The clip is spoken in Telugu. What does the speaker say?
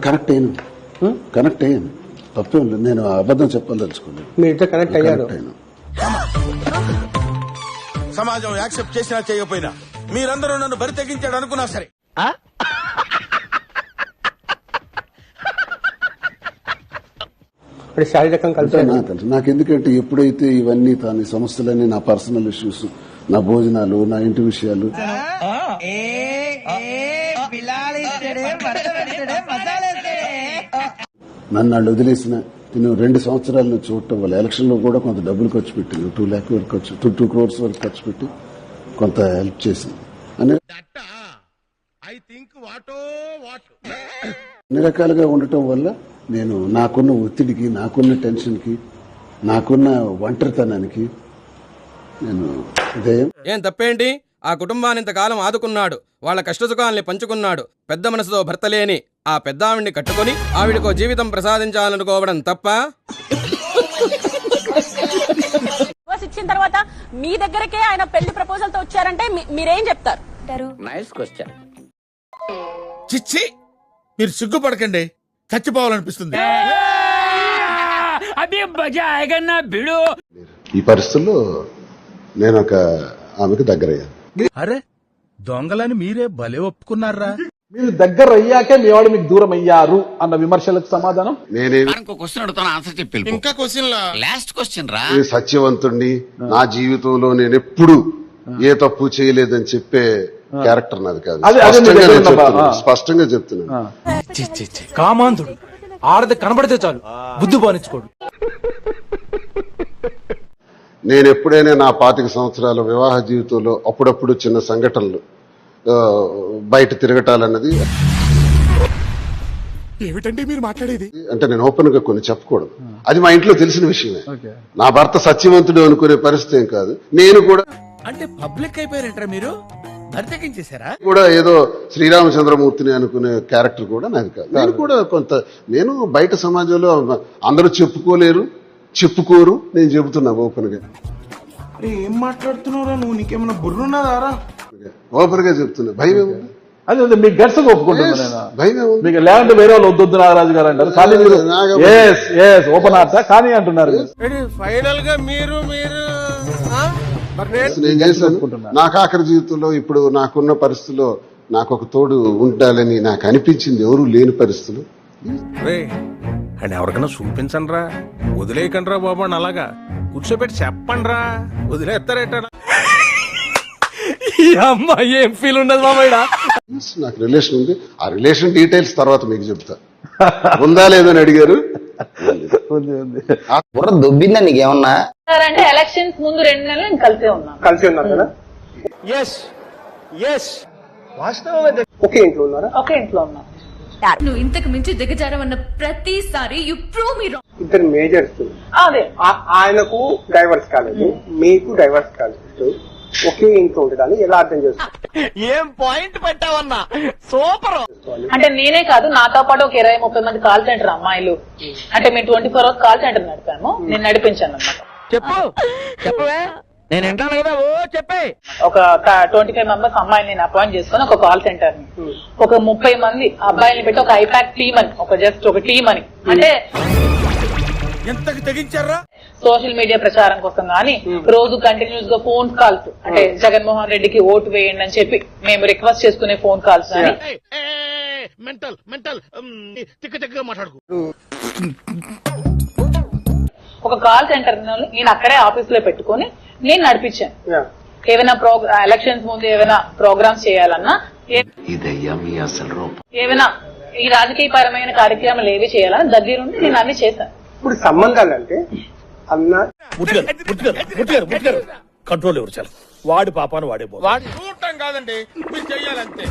కనెక్ట్ అయ్యాను తప్పేం లేదు. నేను అబద్ధం చెప్పదలుచుకోలేదు. మీతో కనెక్ట్ అయ్యారు. సమాజం యాక్సెప్ట్ చేసినా చేయకపోయినా మీరందరూ నన్ను బరి తెగించాడు అనుకున్నా సరే శారీరకంగా తెలుసు. నాకు ఎందుకంటే ఎప్పుడైతే ఇవన్నీ తాను సమస్యలన్నీ నా పర్సనల్ ఇష్యూస్, నా భోజనాలు, నా ఇంటి విషయాలు, నన్ను వాళ్ళు వదిలేసిన నేను 2 సంవత్సరాల నుంచి చూడటం వల్ల ఎలక్షన్ లో కూడా కొంత డబ్బులు ఖర్చు పెట్టింది. 2 lakhs వరకు 2 crores వరకు ఖర్చు పెట్టి కొంత హెల్ప్ చేసింది. అన్ని రకాలుగా ఉండటం వల్ల నేను నాకున్న ఒత్తిడికి, నాకున్న టెన్షన్ కి, నాకున్న ఒంటరితనానికి నేను ఏం తప్పేంటి? ఆ కుటుంబాన్ని ఇంతకాలం ఆదుకున్నాడు, వాళ్ళ కష్టసుఖాల్ని పంచుకున్నాడు. పెద్ద మనసుతో భర్త లేని ఆ పెద్ద ఆవిడ్ని కట్టుకుని ఆవిడకో జీవితం ప్రసాదించాలనుకోవడం తప్ప? ఇచ్చిన తర్వాత మీ దగ్గరకే ఆయన పెళ్లి ప్రపోజల్ తో వచ్చారంటే మీరేం చెప్తారు? Nice question. చిచ్చి, మీరు సిగ్గుపడకండి, చచ్చిపోవాలనిపిస్తుంది. ఈ పరిస్థితుల్లో నేను ఒక ఆమెకు దగ్గరయ్యాను. అరే దొంగలని మీరే భలే ఒప్పుకున్నారా? మీరు దగ్గర అయ్యాకే మీ వాడు మీకు దూరం అయ్యారు అన్న విమర్శలకు సమాధానం ఇంకో క్వశ్చన్ అడుగుతాను, ఆన్సర్ చెప్పి. ఇంకా క్వశ్చన్ లాస్ట్ క్వశ్చన్ రా. సత్యవంతుణ్ణి, నా జీవితంలో నేను ఎప్పుడు ఏ తప్పు చేయలేదని చెప్పే క్యారెక్టర్ నాది కాదు. స్పష్టంగా చెప్తున్నాను. కామాంధుడు ఆడది కనబడితే చాలు బుద్ధి బానించుకోడు. నేను ఎప్పుడైనా నా 25 సంవత్సరాల వివాహ జీవితంలో అప్పుడప్పుడు చిన్న సంఘటనలు, బయట తిరగటాలన్నది ఏమిటండి మీరు మాట్లాడేది? అంటే నేను ఓపెన్ గా కొన్ని చెప్పకూడదు. అది మా ఇంట్లో తెలిసిన విషయమే. నా భర్త సత్యవంతుడు అనుకునే పరిస్థితి ఏం కాదు. నేను కూడా అంటే పబ్లిక్ అయిపోయారంటారా మీరు? భర్తకించేశారా? కూడా ఏదో శ్రీరామచంద్రమూర్తిని అనుకునే క్యారెక్టర్ కూడా నాది కాదు. నేను కూడా నేను బయట సమాజంలో అందరూ చెప్పుకోరు, నేను చెబుతున్నా ఓపెన్ గా. ఏం మాట్లాడుతున్నారా నువ్వు? నీకేమన్నా బుర్రున్నదారా? ఓపెన్ గా చెప్తున్నా. భయం ఏముంది? అదే మీకు గట్స్ ఒప్పుకుంటున్నా. భయం ఏముంది? మీకు ల్యాండ్ వేరే వాళ్ళు వద్దు నాగరాజు గారు అంటారు, కానీ మీరు ఓపెన్ ఆర్ట్ కానీ అంటున్నారు. ఫైనల్ గా మీరు నేను చేశాను. నాకు ఆఖరి జీవితంలో ఇప్పుడు నాకున్న పరిస్థితుల్లో నాకు ఒక తోడు ఉండాలని నాకు అనిపించింది. ఎవరు లేని పరిస్థితులు. అండ్ ఎవరికైనా చూపించండి రా, వదిలేయకండి రా బాబు అని అలాగా కూర్చోబెట్టి చెప్పండి రా. వదిలేస్తారేట? ఏం ఫీల్ ఉండదు మామయ్య. నాకు రిలేషన్ ఉంది. ఆ రిలేషన్ డీటెయిల్స్ తర్వాత మీకు చెప్తా. ఉందా లేదని అడిగారు. దొబ్బిందా నీకేమన్నా అంటే ఎలక్షన్స్ ముందు 2 నెలలు నేను కలిసే ఉన్నారు కదా. వాస్తవం. ఒకే ఇంట్లో ఉన్నారా? ఒకే ఇంట్లో ఉన్నా. నువ్వు ఇంతకు మించి దిగజారమన్న ప్రతిసారి యు ప్రూవ్ మీ రాంగ్. ఇద్దరు మేజర్స్. అదే ఆయనకు డైవర్స్ కాలేదు, మీకు డైవర్స్ కాలేదు, ఒకే ఇంట్లో ఉండడాన్ని ఎలా అర్థం చేస్తారు? ఏం పాయింట్ పెట్టావన్నా, సూపర్. అంటే నేనే కాదు, నాతో పాటు ఒక 20-30 మంది కాల్ సెంటర్ అమ్మాయిలు, అంటే మేము 24 hours కాల్ సెంటర్ నడిపాము. నేను నడిపించాను అన్నమాట. చెప్పవే, నేను వింటాను కదా. చెప్పే. ఒక 25 members అమ్మాయిని నేను అపాయింట్ చేసుకుని ఒక కాల్ సెంటర్ ని, ఒక 30 మంది అబ్బాయిని పెట్టి ఒక ఐపాక్ టీమ్ అని, ఒక టీమ్ అని, అంటే ఎంతకు తెగించారా? సోషల్ మీడియా ప్రచారం కోసం గానీ రోజు కంటిన్యూస్ గా ఫోన్ కాల్స్, అంటే జగన్మోహన్ రెడ్డికి ఓటు వేయండి అని చెప్పి మేము రిక్వెస్ట్ చేసుకునే ఫోన్ కాల్స్ కానీ. ఒక కాల్ సెంటర్ నేను అక్కడే ఆఫీస్ లో పెట్టుకుని నేను నడిపించాను. ఏమైనా ఎలక్షన్స్ ముందు ఏమైనా ప్రోగ్రామ్స్ చేయాలన్నా, ఏమైనా ఈ రాజకీయ పరమైన కార్యక్రమాలు ఏవి చేయాలన్నా దగ్గరుండి నేను అన్ని చేశాను. ఇప్పుడు సంబంధాలు అంటే కంట్రోల్ ఎవరు? చాలా వాడి పాపాను వాడే చూడటం కాదండి, మీరు చెయ్యాలంతే.